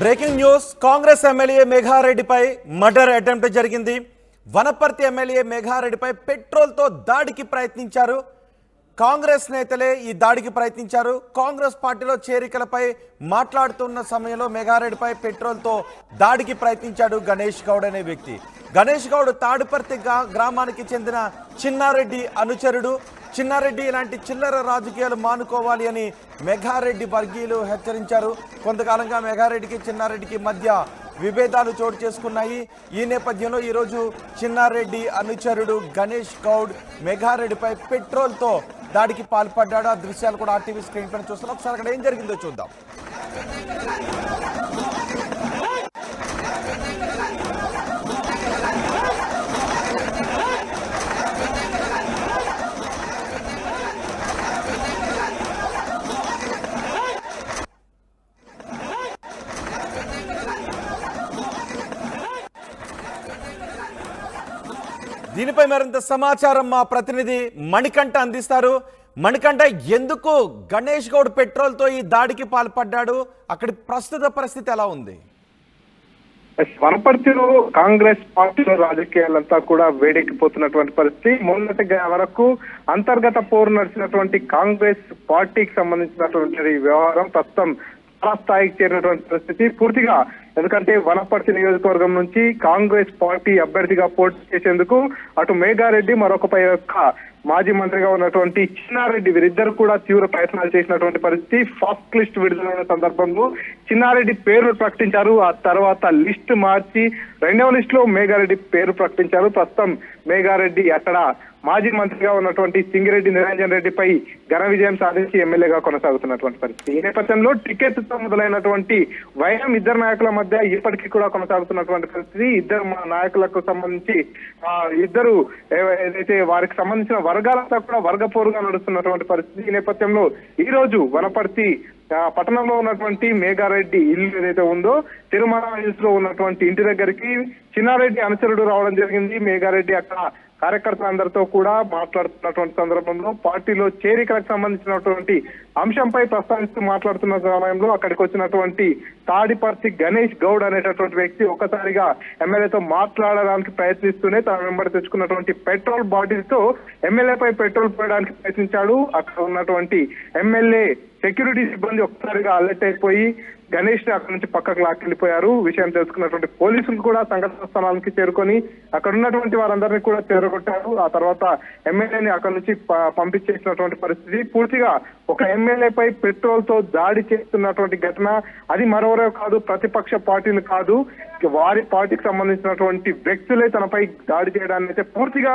Breaking news Congress MLA మేఘారెడ్డిపై murder attempt జరిగింది. Wanaparthy MLA మేఘారెడ్డిపై పెట్రోల్తో దాడికి ప్రయత్నించారు. కాంగ్రెస్ నేతలే ఈ దాడికి ప్రయత్నించారు. కాంగ్రెస్ పార్టీలో చేరికలపై మాట్లాడుతున్న సమయంలో మేఘారెడ్డిపై పెట్రోల్తో దాడికి ప్రయత్నించాడు గణేష్ గౌడ్ అనే వ్యక్తి. గణేష్ గౌడ్ తాడిపర్తి గ్రామానికి చెందిన చిన్నారెడ్డి అనుచరుడు. చిన్నారెడ్డి ఇలాంటి చిల్లర రాజకీయాలు మానుకోవాలి అని మేఘారెడ్డి వర్గీయులు హెచ్చరించారు. కొంతకాలంగా మేఘారెడ్డికి చిన్నారెడ్డికి మధ్య విభేదాలు చోటు చేసుకున్నాయి. ఈ నేపథ్యంలో ఈరోజు చిన్నారెడ్డి అనుచరుడు గణేష్ గౌడ్ మేఘారెడ్డిపై పెట్రోల్తో దాడికి పాల్పడ్డాడు. ఆ దృశ్యాలు కూడా ఆర్టీవీ స్క్రీన్ పైన చూస్తున్నాం. ఒకసారి అక్కడ ఏం జరిగిందో చూద్దాం. దీనిపై మరింత సమాచారం మా ప్రతినిధి మణికంఠ అందిస్తారు. మణికంఠ, ఎందుకు గణేష్ గౌడ్ పెట్రోల్తో ఈ దాడికి పాల్పడ్డాడు? అక్కడి ప్రస్తుత పరిస్థితి ఎలా ఉంది? వనపర్తిలో కాంగ్రెస్ పార్టీలో రాజకీయాలంతా కూడా వేడెక్కిపోతున్నటువంటి పరిస్థితి. మొన్నటి వరకు అంతర్గత పోరు నడిచినటువంటి కాంగ్రెస్ పార్టీకి సంబంధించినటువంటి వ్యవహారం ప్రస్తుతం స్థాయికి చేరినటువంటి పరిస్థితి పూర్తిగా. ఎందుకంటే వనపర్తి నియోజకవర్గం నుంచి కాంగ్రెస్ పార్టీ అభ్యర్థిగా పోటీ చేసేందుకు అటు మేఘారెడ్డి, మరొకపై మాజీ మంత్రిగా ఉన్నటువంటి చిన్నారెడ్డి, వీరిద్దరు కూడా తీవ్ర ప్రయత్నాలు చేసినటువంటి పరిస్థితి. ఫస్ట్ లిస్ట్ విడుదలైన సందర్భంలో చిన్నారెడ్డి పేరు ప్రకటించారు. ఆ తర్వాత లిస్ట్ మార్చి రెండవ లిస్ట్ లో మేఘారెడ్డి పేరు ప్రకటించారు. ప్రస్తుతం మేఘారెడ్డి అక్కడ మాజీ మంత్రిగా ఉన్నటువంటి సింగిరెడ్డి నిరంజన్ రెడ్డిపై ఘన విజయం సాధించి ఎమ్మెల్యేగా కొనసాగుతున్నటువంటి పరిస్థితి. ఈ నేపథ్యంలో టికెట్ తో మొదలైనటువంటి వైరం ఇద్దరు నాయకుల మధ్య ఇప్పటికీ కూడా కొనసాగుతున్నటువంటి పరిస్థితి. ఇద్దరు నాయకులకు సంబంధించి ఇద్దరు ఏదైతే వారికి సంబంధించిన వర్గాలంతా కూడా వర్గపోరుగా నడుస్తున్నటువంటి పరిస్థితి. ఈ నేపథ్యంలో ఈ రోజు వనపర్తి పట్టణంలో ఉన్నటువంటి మేఘారెడ్డి ఇల్లు ఏదైతే ఉందో తిరుమల హిల్స్ లో ఉన్నటువంటి ఇంటి దగ్గరికి చిన్నారెడ్డి అనుచరుడు రావడం జరిగింది. మేఘారెడ్డి అక్కడ కార్యకర్తలందరితో కూడా మాట్లాడుతున్నటువంటి సందర్భంలో పార్టీలో చేరికలకు సంబంధించినటువంటి అంశంపై ప్రస్తావిస్తూ మాట్లాడుతున్న సమయంలో అక్కడికి వచ్చినటువంటి తాడిపర్తి గణేష్ గౌడ్ అనేటటువంటి వ్యక్తి ఒక్కసారిగా ఎమ్మెల్యేతో మాట్లాడడానికి ప్రయత్నిస్తూనే తన వెంబడి తెచ్చుకున్నటువంటి పెట్రోల్ బాటిల్ తో ఎమ్మెల్యేపై పెట్రోల్ పోయడానికి ప్రయత్నించాడు. అక్కడ ఉన్నటువంటి ఎమ్మెల్యే సెక్యూరిటీ సిబ్బంది ఒక్కసారిగా అలర్ట్ అయిపోయి గణేష్ ని అక్కడి నుంచి పక్కకు లాక్కెళ్లిపోయారు. విషయం తెలుసుకున్నటువంటి పోలీసులు కూడా సంఘటన స్థలానికి చేరుకొని అక్కడ ఉన్నటువంటి వారందరినీ కూడా చేరగొట్టారు. ఆ తర్వాత ఎమ్మెల్యేని అక్కడి నుంచి పంపించేసినటువంటి పరిస్థితి. పూర్తిగా ఒక ఎమ్మెల్యేపై పెట్రోల్ తో దాడి చేస్తున్నటువంటి ఘటన అది మరెవరో కాదు, ప్రతిపక్ష పార్టీలు కాదు, వారి పార్టీకి సంబంధించినటువంటి వ్యక్తులే తనపై దాడి చేయడాన్ని అయితే పూర్తిగా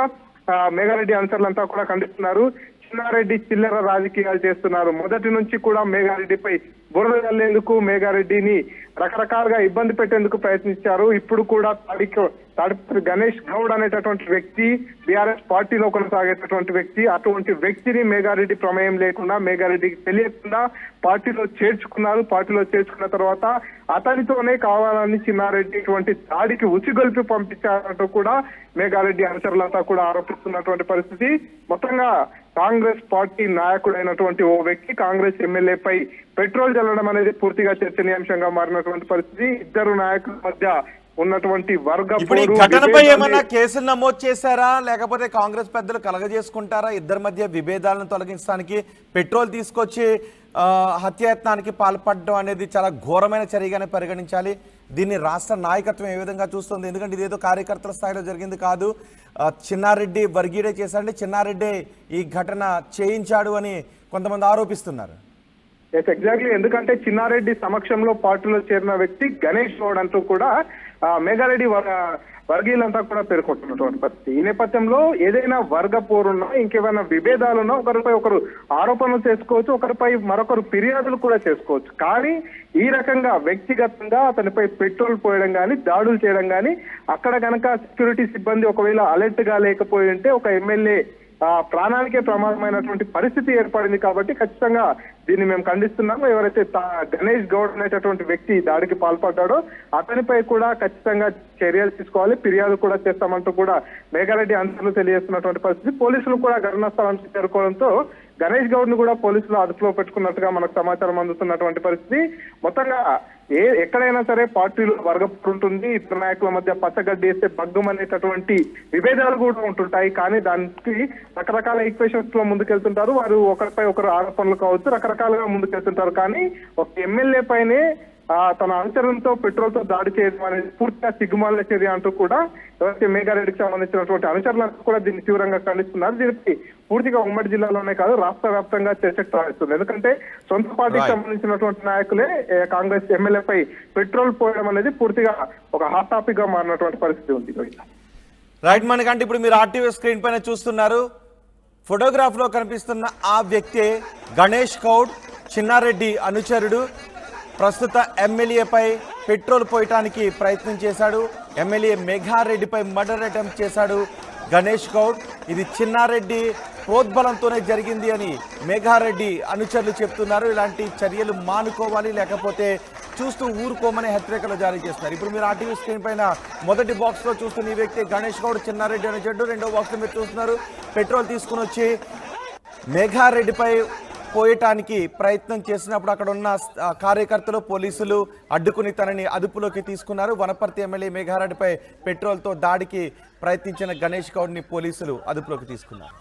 మేఘారెడ్డి అనుచరులంతా కూడా ఖండిస్తున్నారు. చిన్నారెడ్డి చిల్లర రాజకీయాలు చేస్తున్నారు. మొదటి నుంచి కూడా మేఘారెడ్డిపై బురద జల్లేందుకు, మేఘారెడ్డిని రకరకాలుగా ఇబ్బంది పెట్టేందుకు ప్రయత్నించారు. ఇప్పుడు కూడా తాడిపత్రి గణేష్ గౌడ్ అనేటటువంటి వ్యక్తి బీఆర్ఎస్ పార్టీలో కొనసాగేటటువంటి వ్యక్తి. అటువంటి వ్యక్తిని మేఘారెడ్డి ప్రమేయం లేకుండా, మేఘారెడ్డికి తెలియకుండా పార్టీలో చేర్చుకున్నారు. పార్టీలో చేర్చుకున్న తర్వాత అతనితోనే కావాలని చిన్నారెడ్డి ఇటువంటి దాడికి ఉసిగొల్పి పంపించారంటూ కూడా మేఘారెడ్డి అనుచరులంతా కూడా ఆరోపిస్తున్నటువంటి పరిస్థితి. మొత్తంగా కాంగ్రెస్ పార్టీ నాయకుడైనటువంటి ఓ వ్యక్తి కాంగ్రెస్ ఎమ్మెల్యేపై పెట్రోల్ చల్లడం అనేది పూర్తిగా చర్చనీయాంశంగా మారినటువంటి పరిస్థితి. ఇద్దరు నాయకుల మధ్య ఉన్నటువంటి ఘటనపై ఏమన్నా కేసులు నమోదు చేశారా, లేకపోతే కాంగ్రెస్ పెద్దలు కలగజేసుకుంటారా? ఇద్దరి మధ్య విభేదాలను తొలగించడానికి పెట్రోల్ తీసుకొచ్చి హత్యాయత్నానికి పాల్పడడం అనేది చాలా ఘోరమైన చర్యగానే పరిగణించాలి. దీన్ని రాష్ట్ర నాయకత్వం ఏ విధంగా చూస్తుంది? ఎందుకంటే ఇదేదో కార్యకర్తల స్థాయిలో జరిగింది కాదు, చిన్నారెడ్డి వర్గీయుడే చేశాడంటే చిన్నారెడ్డి ఈ ఘటన చేయించాడు అని కొంతమంది ఆరోపిస్తున్నారు. ఎగ్జాక్ట్లీ, ఎందుకంటే చిన్నారెడ్డి సమక్షంలో పార్టీలో చేరిన వ్యక్తి గణేష్ గౌడ్ అంటూ కూడా మేఘారెడ్డి వర్గీయులంతా కూడా పేర్కొంటున్నటువంటి పరిస్థితి. ఈ నేపథ్యంలో ఏదైనా వర్గ పోరున్నా, ఇంకేమైనా విభేదాలున్నా ఒకరిపై ఒకరు ఆరోపణలు చేసుకోవచ్చు, ఒకరిపై మరొకరు ఫిర్యాదులు కూడా చేసుకోవచ్చు. కానీ ఈ రకంగా వ్యక్తిగతంగా అతనిపై పెట్రోల్ పోయడం కానీ, దాడులు చేయడం కానీ, అక్కడ కనుక సెక్యూరిటీ సిబ్బంది ఒకవేళ అలర్ట్ గా లేకపోయి ఉంటే ఒక ఎమ్మెల్యే ప్రాణానికే ప్రమాదమైనటువంటి పరిస్థితి ఏర్పడింది. కాబట్టి ఖచ్చితంగా దీన్ని మేము ఖండిస్తున్నాము. ఎవరైతే గణేష్ గౌడ్ అనేటటువంటి వ్యక్తి దాడికి పాల్పడ్డాడో అతనిపై కూడా ఖచ్చితంగా చర్యలు తీసుకోవాలి, ఫిర్యాదు కూడా చేస్తామంటూ కూడా మేఘారెడ్డి అనుచరులు తెలియజేస్తున్నటువంటి పరిస్థితి. పోలీసులు కూడా ఘటనా స్థలానికి చేరుకోవడంతో గణేష్ గౌడ్ ను కూడా పోలీసులు అదుపులో పెట్టుకున్నట్టుగా మనకు సమాచారం అందుతున్నటువంటి పరిస్థితి. మొత్తంగా ఎక్కడైనా సరే పార్టీలో వర్గపోరు ఉంటుంది, ఇతర నాయకుల మధ్య పచ్చగడ్డి వేస్తే బగ్గమనేటటువంటి విభేదాలు కూడా ఉంటుంటాయి. కానీ దానికి రకరకాల ఈక్వేషన్స్ లో ముందుకెళ్తుంటారు. వారు ఒకరిపై ఒకరు ఆరోపణలు కావచ్చు, రకరకాలుగా ముందుకెళ్తుంటారు. కానీ ఒక ఎమ్మెల్యే పైనే తన అనుచరులతో పెట్రోల్ తో దాడి చేయడం అనేది పూర్తిగా సిగ్గుమాలిన చర్య అంటూ కూడా ఎవరైతే మేఘారెడ్డికి సంబంధించినటువంటి అనుచరులంతా కూడా దీన్ని తీవ్రంగా ఖండిస్తున్నారు. దీనికి పూర్తిగా ఉమ్మడి జిల్లాలోనే కాదు రాష్ట్ర వ్యాప్తంగా చర్చకు తావిస్తుంది. ఎందుకంటే సొంత పార్టీకి సంబంధించినటువంటి నాయకులే కాంగ్రెస్ ఎమ్మెల్యేపై పెట్రోల్ పోయడం అనేది పూర్తిగా ఒక హాట్ టాపిక్ గా మారినటువంటి పరిస్థితి ఉంది. రైట్, మనకంటే ఇప్పుడు మీరు ఆర్టీవీ స్క్రీన్ పైన చూస్తున్నారు. ఫోటోగ్రాఫ్ లో కనిపిస్తున్న ఆ వ్యక్తే గణేష్ గౌడ్, చిన్నారెడ్డి అనుచరుడు. ప్రస్తుత ఎమ్మెల్యేపై పెట్రోల్ పోయటానికి ప్రయత్నం చేశాడు. ఎమ్మెల్యే మేఘారెడ్డిపై మర్డర్ అటెంప్ట్ చేశాడు గణేష్ గౌడ్. ఇది చిన్నారెడ్డి ప్రోద్బలంతోనే జరిగింది అని మేఘారెడ్డి అనుచరులు చెప్తున్నారు. ఇలాంటి చర్యలు మానుకోవాలి, లేకపోతే చూస్తూ ఊరుకోమని హెచ్చరికలు జారీ చేస్తున్నారు. ఇప్పుడు మీరు ఆర్టీవీ స్క్రీన్ పైన మొదటి బాక్స్ లో చూస్తున్న ఈ వ్యక్తి గణేష్ గౌడ్, చిన్నారెడ్డి అనుచరుడు. రెండో బాక్స్ లో మీరు చూస్తున్నారు పెట్రోల్ తీసుకుని వచ్చి మేఘారెడ్డిపై పోయటానికి ప్రయత్నం చేసినప్పుడు అక్కడ ఉన్న కార్యకర్తలు, పోలీసులు అడ్డుకుని తనని అదుపులోకి తీసుకున్నారు. వనపర్తి ఎమ్మెల్యే మేఘారెడ్డిపై పెట్రోల్తో దాడికి ప్రయత్నించిన గణేష్ గౌడ్ని పోలీసులు అదుపులోకి తీసుకున్నారు.